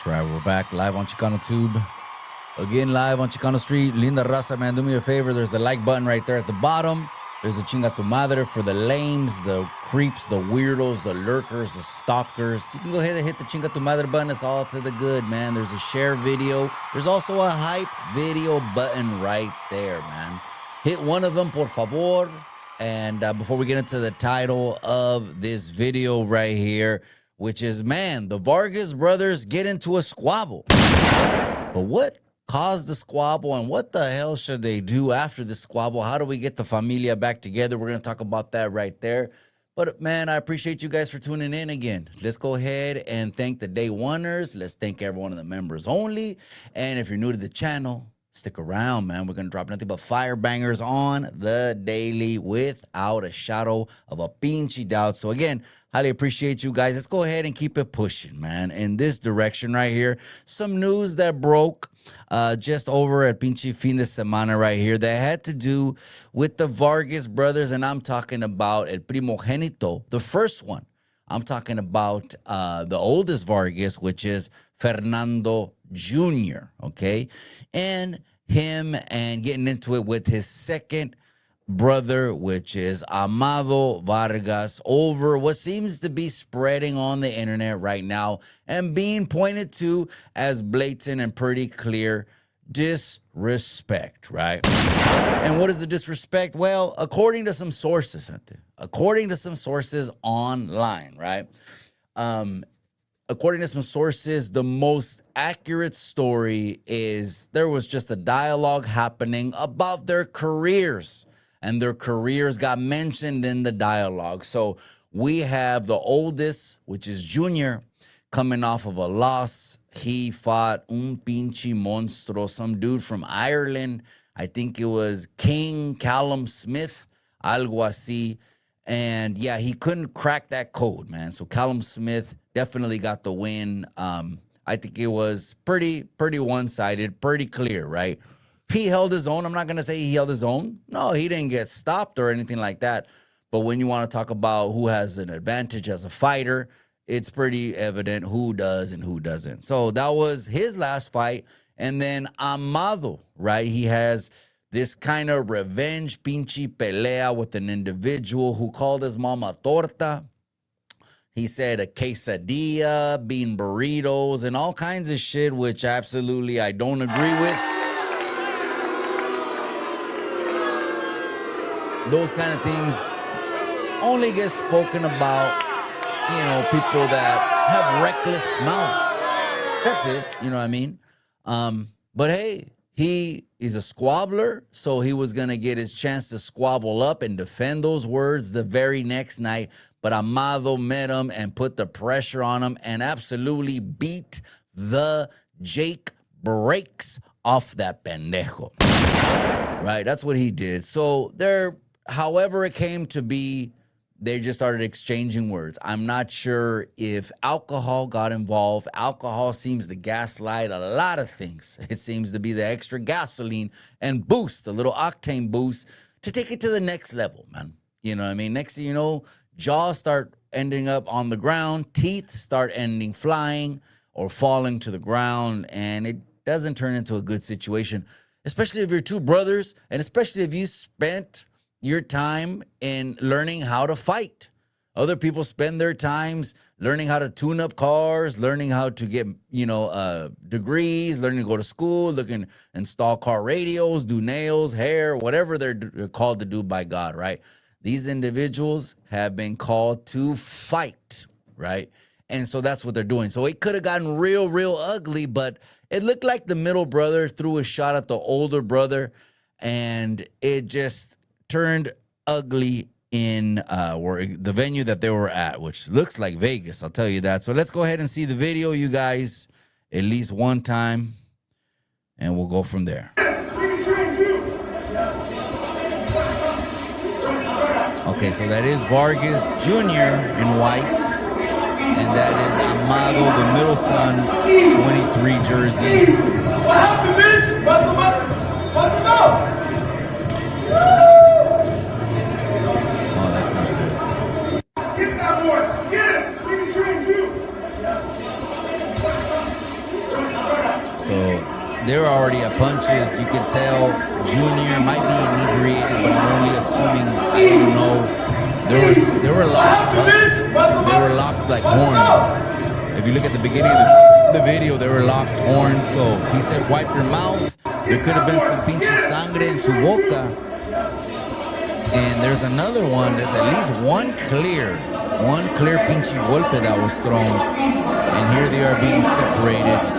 That's right, we're back live on Chicano Tube. Again, live on Chicano Street. Linda Raza, man, do me a favor. There's the like button right there at the bottom. There's the chinga tu madre for the lames, the creeps, the weirdos, the lurkers, the stalkers. You can go ahead and hit the chinga tu madre button. It's all to the good, man. There's a share video. There's also a hype video button right there, man. Hit one of them, por favor. And before we get into the title of this video right here, which is, man, the Vargas brothers get into a squabble. But what caused the squabble and what the hell should they do after the squabble? How do we get the familia back together? We're going to talk about that right there. But, man, I appreciate you guys for tuning in again. Let's go ahead and thank the day oneers. Let's thank every one of the members only. And if you're new to the channel, stick around, man. We're going to drop nothing but fire bangers on the daily without a shadow of a pinchy doubt. So, again, highly appreciate you guys. Let's go ahead and keep it pushing, man, in this direction right here. Some news that broke just over at Pinchy Fin de Semana right here that had to do with the Vargas brothers, and I'm talking about El Primogénito, the first one. I'm talking about the oldest Vargas, which is Fernando Jr., okay? And him and getting into it with his second brother, which is Amado Vargas, over what seems to be spreading on the internet right now and being pointed to as blatant and pretty clear disrespect, right? And what is the disrespect? Well, according to some sources, online, right? According to some sources, the most accurate story is there was just a dialogue happening about their careers, and their careers got mentioned in the dialogue. So we have the oldest, which is Junior, coming off of a loss. He fought un pinche monstruo, some dude from Ireland. I think it was King Callum Smith, algo así. And yeah, he couldn't crack that code, man. So Callum Smith definitely got the win. I think it was pretty one-sided, pretty clear, right? He held his own. I'm not going to say he held his own. No, he didn't get stopped or anything like that. But when you want to talk about who has an advantage as a fighter, it's pretty evident who does and who doesn't. So that was his last fight. And then Amado, right? He has this kind of revenge pinche pelea with an individual who called his mama torta. He said a quesadilla, bean burritos, and all kinds of shit, which absolutely I don't agree with. Those kind of things only get spoken about, you know, people that have reckless mouths. That's it, you know what I mean? But hey, he is a squabbler, so he was going to get his chance to squabble up and defend those words the very next night. But Amado met him and put the pressure on him and absolutely beat the Jake brakes off that pendejo. Right? That's what he did. So there, however it came to be, they just started exchanging words. I'm not sure if alcohol got involved. Alcohol seems to gaslight a lot of things. It seems to be the extra gasoline and boost, the little octane boost to take it to the next level, man. You know what I mean? Next thing you know, jaws start ending up on the ground. Teeth start ending flying or falling to the ground. And it doesn't turn into a good situation, especially if you're two brothers and especially if you spent your time in learning how to fight. Other people spend their times learning how to tune up cars, learning how to get, degrees, learning to go to school, looking, install car radios, do nails, hair, whatever they're called to do by God, right? These individuals have been called to fight, right? And so that's what they're doing. So it could have gotten real ugly, but it looked like the middle brother threw a shot at the older brother, and it just turned ugly in the venue that they were at, which looks like Vegas, I'll tell you that. So let's go ahead and see the video, you guys, at least one time, and we'll go from there. Okay, so that is Vargas Jr. in white, and that is Amado, the middle son, 23 jersey. What happened, bitch? What's the matter? That's not good. Get that boy! Get him! We can train you! So they're already at punches. You can tell Junior might be inebriated, but I'm only assuming. I don't know. They were locked up. They were locked like horns. If you look at the beginning of the video, they were locked horns. So he said, wipe your mouth. There could have been some pinche sangre en su boca. And there's another one. There's at least one clear pinche golpe that was thrown. And here they are being separated.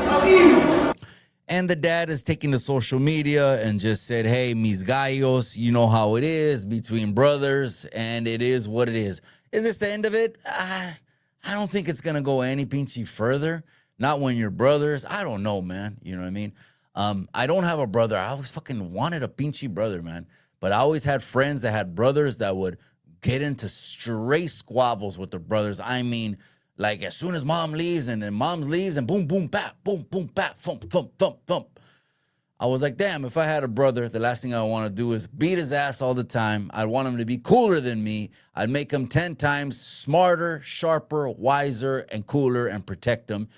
And the dad is taking to social media and just said, hey, mis gallos, you know how it is between brothers, and it is what it is. Is this the end of it? I don't think it's going to go any pinchy further. Not when you're brothers. I don't know, man. You know what I mean? I don't have a brother. I always fucking wanted a pinchy brother, man. But I always had friends that had brothers that would get into straight squabbles with their brothers. I mean, like as soon as mom leaves and then mom leaves and boom, boom, bap, boom, boom, bap, thump, thump, thump, thump. I was like, damn, if I had a brother, the last thing I want to do is beat his ass all the time. I'd want him to be cooler than me. I'd make him 10 times smarter, sharper, wiser, and cooler and protect him.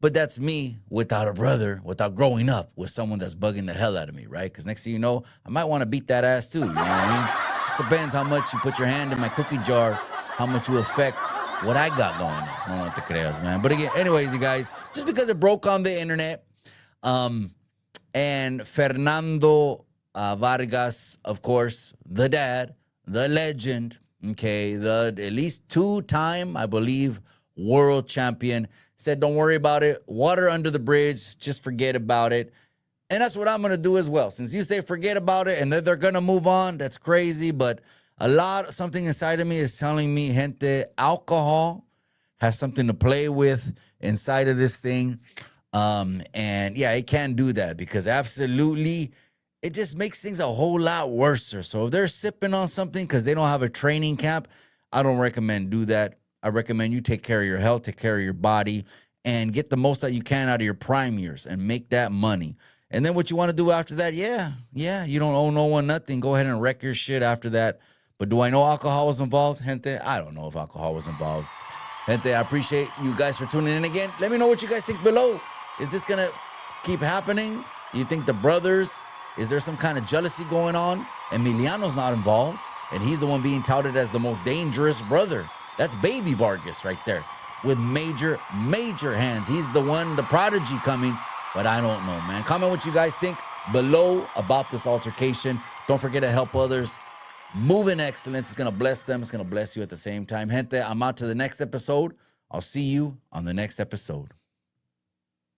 But that's me without a brother, without growing up with someone that's bugging the hell out of me, right? Because next thing you know, I might want to beat that ass too, you know what I mean? Just depends how much you put your hand in my cookie jar, how much you affect what I got going on. I don't know what the creas, man. But again, anyways, you guys, just because it broke on the internet, and Fernando Vargas, of course, the dad, the legend, okay, the at least 2-time, I believe, world champion, said, don't worry about it. Water under the bridge. Just forget about it. And that's what I'm going to do as well. Since you say forget about it and then they're going to move on, that's crazy. But something inside of me is telling me, gente, alcohol has something to play with inside of this thing. And yeah, it can do that because absolutely it just makes things a whole lot worse. So if they're sipping on something because they don't have a training camp, I don't recommend do that. I recommend you take care of your health, take care of your body, and get the most that you can out of your prime years and make that money. And then what you want to do after that, yeah, you don't owe no one nothing. Go ahead and wreck your shit after that. But do I know alcohol was involved, gente? I don't know if alcohol was involved. Gente, I appreciate you guys for tuning in again. Let me know what you guys think below. Is this going to keep happening? You think the brothers, is there some kind of jealousy going on? Emiliano's not involved, and he's the one being touted as the most dangerous brother. That's baby Vargas right there with major hands. He's the one, the prodigy coming, but I don't know, man. Comment what you guys think below about this altercation. Don't forget to help others move in excellence. It's going to bless them. It's going to bless you at the same time. Gente, I'm out to the next episode. I'll see you on the next episode.